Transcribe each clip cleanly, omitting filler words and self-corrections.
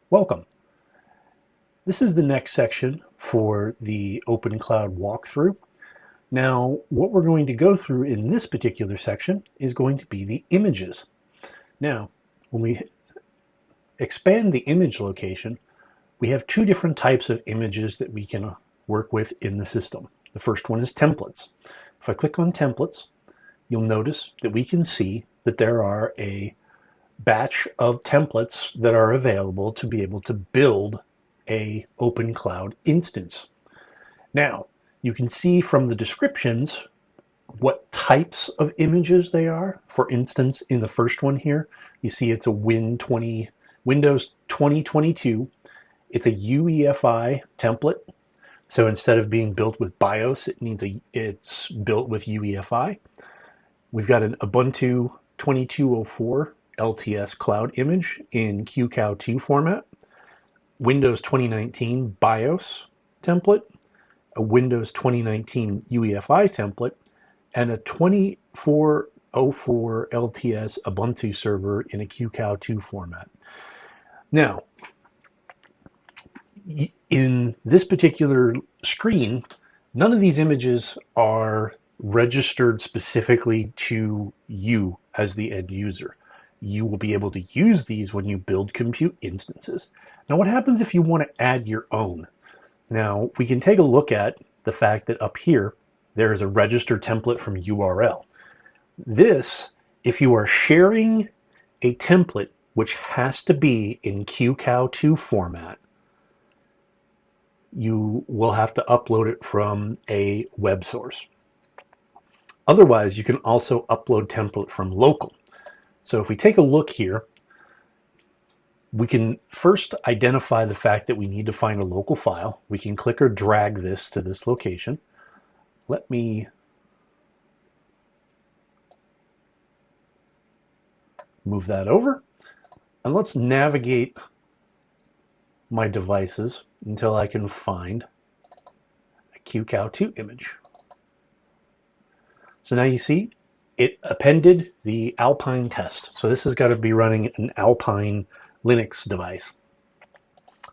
Welcome. This is the next section for the OpenCloud walkthrough. Now, what we're going to go through in this particular section is going to be the images. Now, when we expand the image location, we have two different types of images that we can work with in the system. The first one is templates. If I click on templates, you'll notice that we can see that there are a batch of templates that are available to be able to build a OpenCloud instance. Now, you can see from the descriptions what types of images they are. For instance, in the first one here, you see it's a Windows 2022. It's a UEFI template. So instead of being built with BIOS, it's built with UEFI. We've got an Ubuntu 2204 LTS cloud image in QCOW2 format, Windows 2019 BIOS template, a Windows 2019 UEFI template, and a 2404 LTS Ubuntu server in a QCOW2 format. Now, in this particular screen, none of these images are registered specifically to you as the end user. You will be able to use these when you build compute instances. Now, what happens if you want to add your own? Now, we can take a look at the fact that up here, there is a register template from URL. This, if you are sharing a template which has to be in QCOW2 format, you will have to upload it from a web source. Otherwise, you can also upload template from local. So if we take a look here, we can first identify the fact that we need to find a local file. We can click or drag this to this location. Let me move that over, and let's navigate my devices until I can find a QCOW2 image. So now you see it appended the Alpine test. So this has got to be running an Alpine Linux device.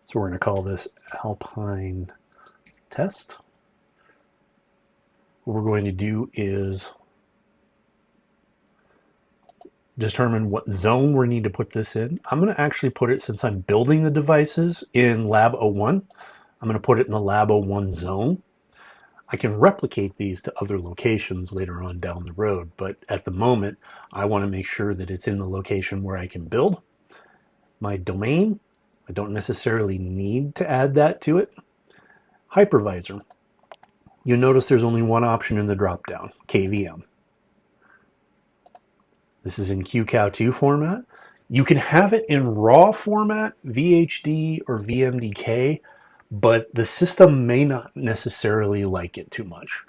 So we're going to call this Alpine test. What we're going to do is determine what zone we need to put this in. I'm going to actually put it, since I'm building the devices in Lab 01, I'm going to put it in the Lab 01 zone. I can replicate these to other locations later on down the road, but at the moment, I want to make sure that it's in the location where I can build. My domain, I don't necessarily need to add that to it. Hypervisor. You notice there's only one option in the dropdown, KVM. This is in QCOW2 format. You can have it in RAW format, VHD or VMDK, but the system may not necessarily like it too much.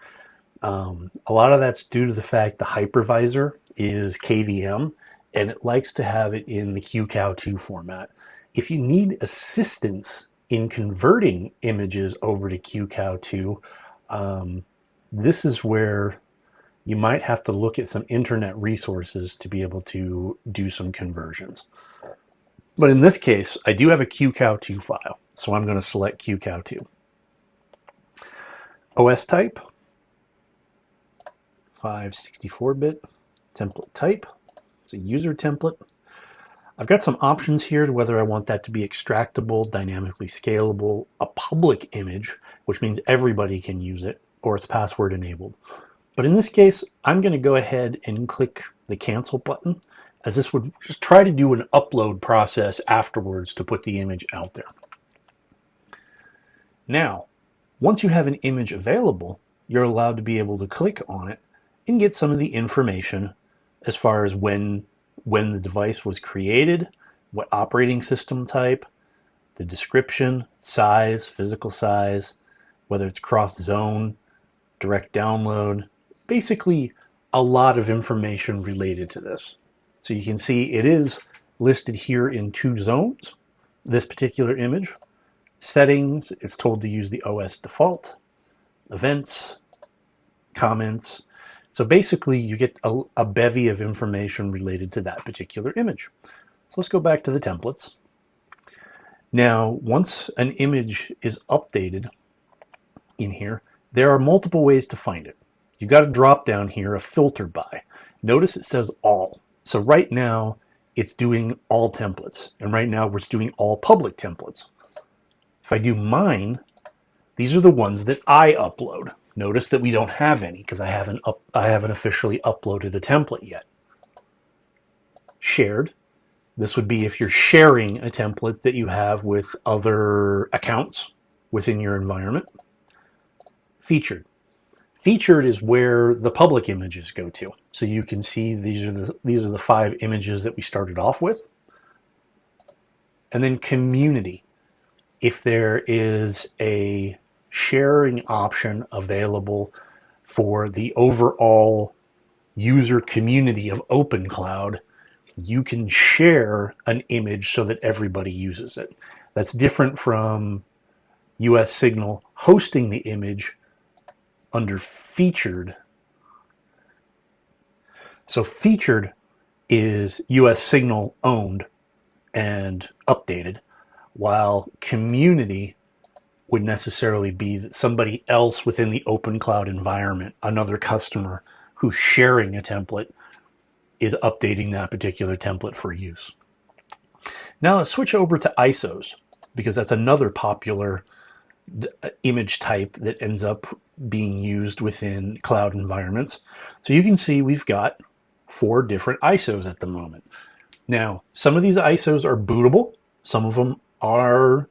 A lot of that's due to the fact the hypervisor is KVM, and it likes to have it in the QCOW2 format. If you need assistance in converting images over to QCOW2, this is where you might have to look at some internet resources to be able to do some conversions. But in this case, I do have a QCOW2 file, so I'm going to select QCOW2. OS type, 564-bit, template type. It's a user template. I've got some options here to whether I want that to be extractable, dynamically scalable, a public image, which means everybody can use it, or it's password enabled. But in this case, I'm going to go ahead and click the cancel button, as this would just try to do an upload process afterwards to put the image out there. Now, once you have an image available, you're allowed to be able to click on it and get some of the information as far as when the device was created, what operating system type, the description, size, physical size, whether it's cross-zone, direct download, basically a lot of information related to this. So you can see it is listed here in two zones, this particular image. Settings, it's told to use the OS default, events, comments. So basically you get a bevy of information related to that particular image. So let's go back to the templates. Now, once an image is updated in here, there are multiple ways to find it. You've got to drop down here a filter by. Notice it says all. So right now it's doing all templates. And right now we're doing all public templates. If I do mine, these are the ones that I upload. Notice that we don't have any because I haven't officially uploaded a template yet. Shared. This would be if you're sharing a template that you have with other accounts within your environment. Featured. Featured is where the public images go to. So you can see these are the 5 images that we started off with. And then community. If there is a sharing option available for the overall user community of OpenCloud, you can share an image so that everybody uses it. That's different from US Signal hosting the image under featured. So featured is US Signal owned and updated, while community would necessarily be that somebody else within the OpenCloud environment, another customer who's sharing a template, is updating that particular template for use. Now let's switch over to ISOs, because that's another popular image type that ends up being used within cloud environments. So you can see we've got 4 different ISOs at the moment. Now, some of these ISOs are bootable. Some of them are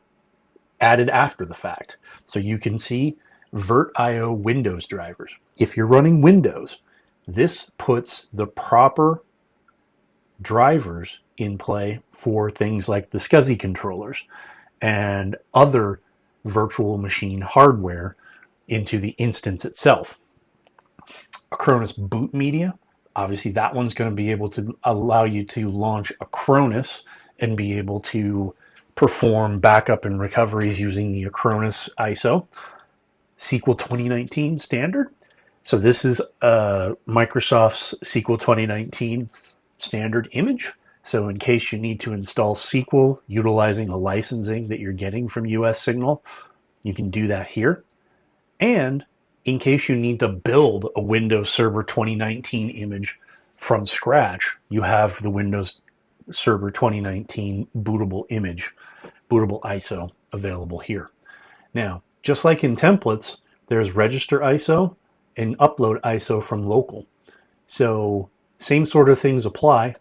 added after the fact. So you can see VirtIO Windows drivers. If you're running Windows, this puts the proper drivers in play for things like the SCSI controllers and other virtual machine hardware into the instance itself. Acronis boot media, obviously that one's going to be able to allow you to launch Acronis and be able to perform backup and recoveries using the Acronis ISO. SQL 2019 standard. So this is Microsoft's SQL 2019 standard image. So in case you need to install SQL utilizing a licensing that you're getting from US Signal, you can do that here. And in case you need to build a Windows Server 2019 image from scratch, you have the Windows Server 2019 bootable image, bootable ISO available here. Now, just like in templates, there's register ISO and upload ISO from local. So same sort of things apply.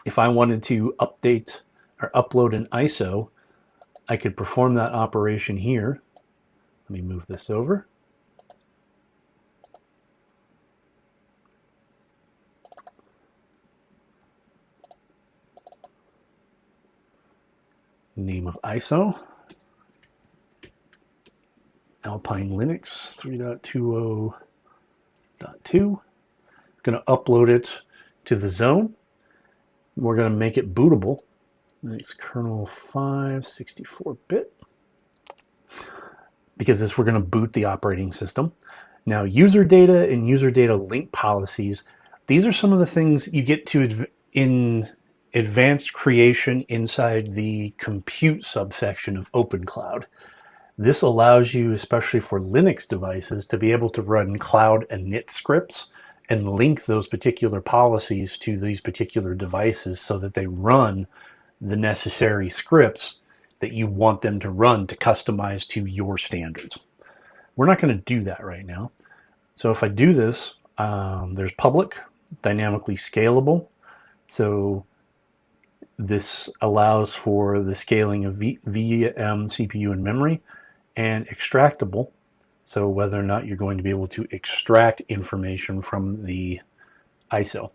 If I wanted to update or upload an ISO, I could perform that operation here. Let me move this over. Name of ISO, Alpine Linux 3.20.2. Going to upload it to the zone. We're going to make it bootable. It's kernel 5, 64-bit. Because this, we're going to boot the operating system. Now, user data and user data link policies, these are some of the things you get to in advanced creation inside the compute subsection of OpenCloud. This allows you, especially for Linux devices, to be able to run cloud init scripts and link those particular policies to these particular devices so that they run the necessary scripts that you want them to run to customize to your standards. We're not going to do that right now. So if I do this, there's public, dynamically scalable. So this allows for the scaling of VM, CPU, and memory, and extractable. So whether or not you're going to be able to extract information from the ISO.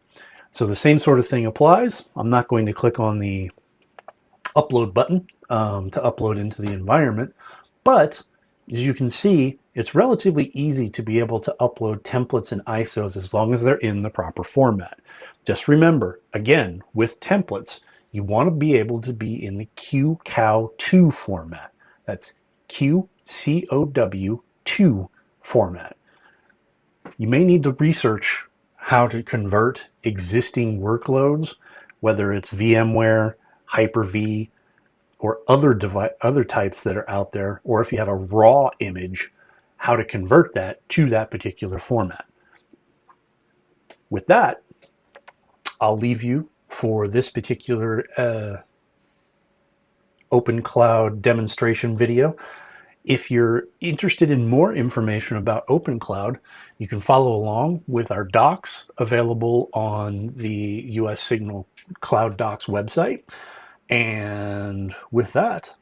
So the same sort of thing applies. I'm not going to click on the upload button to upload into the environment, but as you can see, it's relatively easy to be able to upload templates and ISOs as long as they're in the proper format. Just remember, again, with templates, you want to be able to be in the QCOW2 format. That's QCOW2 format. You may need to research how to convert existing workloads, whether it's VMware, Hyper-V, or other types that are out there, or if you have a raw image, how to convert that to that particular format. With that, I'll leave you for this particular OpenCloud demonstration video. If you're interested in more information about OpenCloud, you can follow along with our docs available on the US Signal Cloud Docs website. And with that,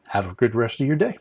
have a good rest of your day.